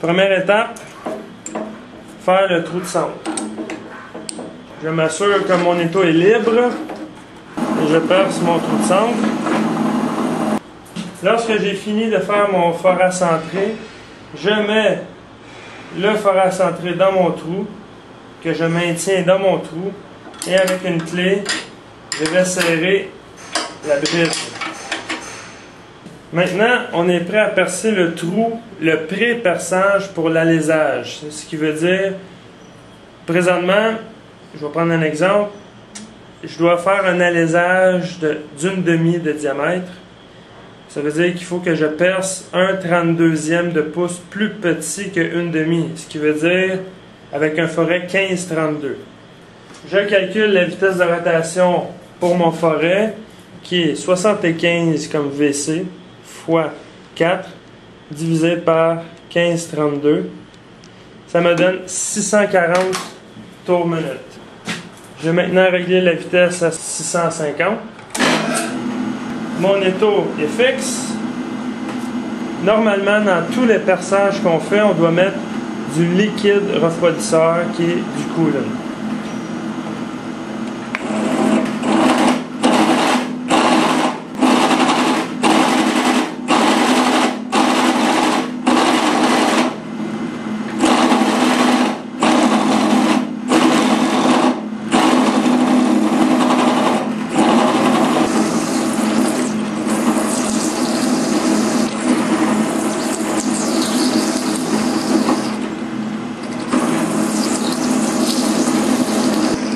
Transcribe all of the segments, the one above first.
Première étape, faire le trou de centre. Je m'assure que mon étau est libre et je perce mon trou de centre. Lorsque j'ai fini de faire mon forêt centré, je mets le forêt centré dans mon trou, que je maintiens dans mon trou, et avec une clé, je vais serrer la bride. Maintenant, on est prêt à percer le trou, le pré-perçage pour l'alésage. Ce qui veut dire, présentement, je vais prendre un exemple, je dois faire un alésage d'une demi de diamètre. Ça veut dire qu'il faut que je perce un 32e de pouce plus petit que une demi. Ce qui veut dire, avec un forêt 15-32. Je calcule la vitesse de rotation pour mon forêt, qui est 75 comme VC, fois 4, divisé par 15-32. Ça me donne 640 tours minute. Je vais maintenant régler la vitesse à 650. Mon étau est fixe. Normalement, dans tous les perçages qu'on fait, on doit mettre du liquide refroidisseur qui est du coolant.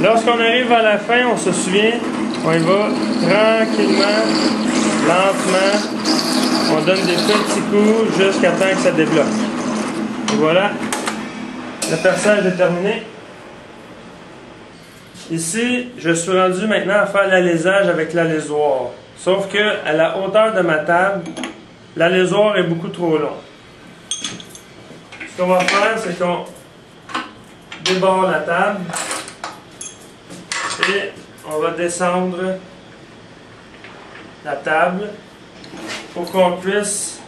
Lorsqu'on arrive à la fin, on se souvient, on y va tranquillement, lentement, on donne des petits coups jusqu'à temps que ça débloque. Et voilà, le perçage est terminé. Ici, je suis rendu maintenant à faire l'alésage avec l'alésoir. Sauf que à la hauteur de ma table, l'alésoir est beaucoup trop long. Ce qu'on va faire, c'est qu'on déborde la table. Et on va descendre la table pour qu'on puisse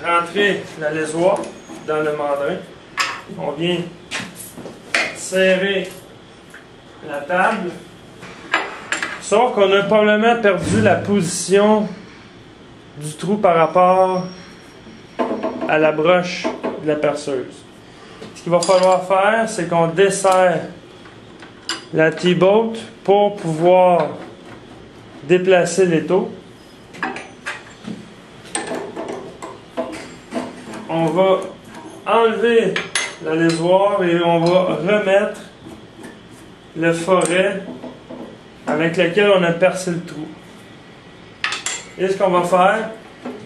rentrer l'alésoir dans le mandrin. On vient serrer la table. Sauf qu'on a probablement perdu la position du trou par rapport à la broche de la perceuse. Ce qu'il va falloir faire, c'est qu'on desserre la T-bolt pour pouvoir déplacer l'étau. On va enlever l'alésoir et on va remettre le forêt avec lequel on a percé le trou. Et ce qu'on va faire,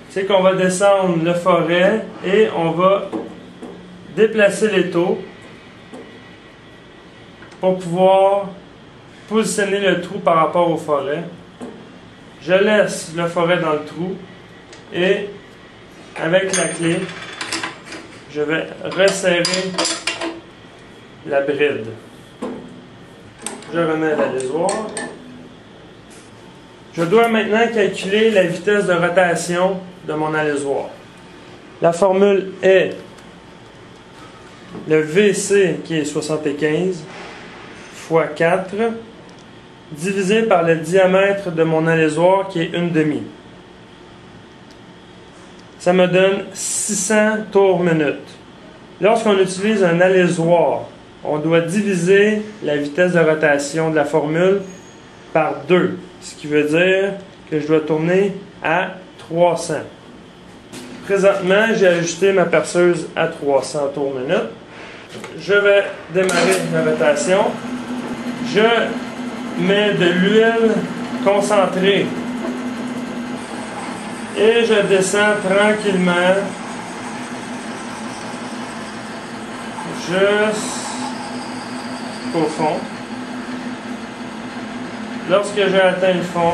c'est qu'on va descendre le forêt et on va déplacer l'étau pour pouvoir positionner le trou par rapport au forêt. Je laisse le forêt dans le trou et avec la clé, je vais resserrer la bride. Je remets l'alésoir. Je dois maintenant calculer la vitesse de rotation de mon alésoir. La formule est le VC qui est 75 fois 4 divisé par le diamètre de mon alésoir qui est une demi. Ça me donne 600 tours minute. Lorsqu'on utilise un alésoir, on doit diviser la vitesse de rotation de la formule par 2. Ce qui veut dire que je dois tourner à 300. Présentement, j'ai ajusté ma perceuse à 300 tours minute. Je vais démarrer la rotation. Je mets de l'huile concentrée et je descends tranquillement jusqu'au fond. Lorsque j'ai atteint le fond,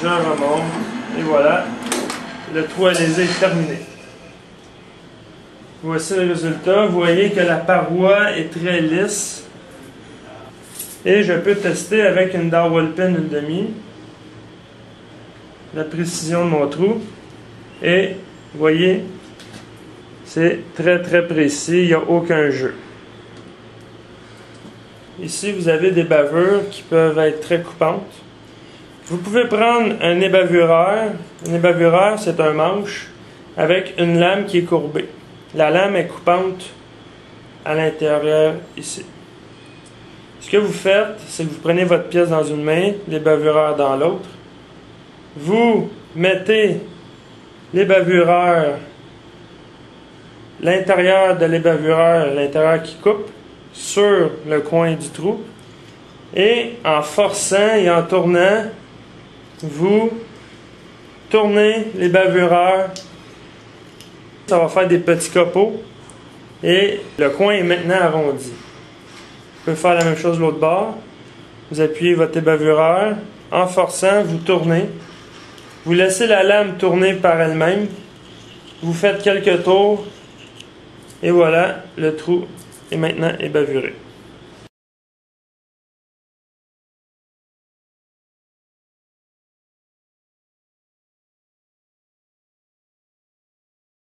je remonte et voilà, le trou alésé est terminé. Voici le résultat. Vous voyez que la paroi est très lisse. Et je peux tester avec une dowel pin une demi la précision de mon trou. Et, vous voyez, c'est très très précis, il n'y a aucun jeu. Ici, vous avez des bavures qui peuvent être très coupantes. Vous pouvez prendre un ébavureur. Un ébavureur, c'est un manche avec une lame qui est courbée. La lame est coupante à l'intérieur ici. Ce que vous faites, c'est que vous prenez votre pièce dans une main, l'ébavureur dans l'autre. Vous mettez l'ébavureur, l'intérieur de l'ébavureur, l'intérieur qui coupe, sur le coin du trou. Et en forçant et en tournant, vous tournez l'ébavureur. Ça va faire des petits copeaux. Et le coin est maintenant arrondi. Vous pouvez faire la même chose de l'autre bord. Vous appuyez votre ébavureur. En forçant, vous tournez. Vous laissez la lame tourner par elle-même. Vous faites quelques tours. Et voilà, le trou est maintenant ébavuré.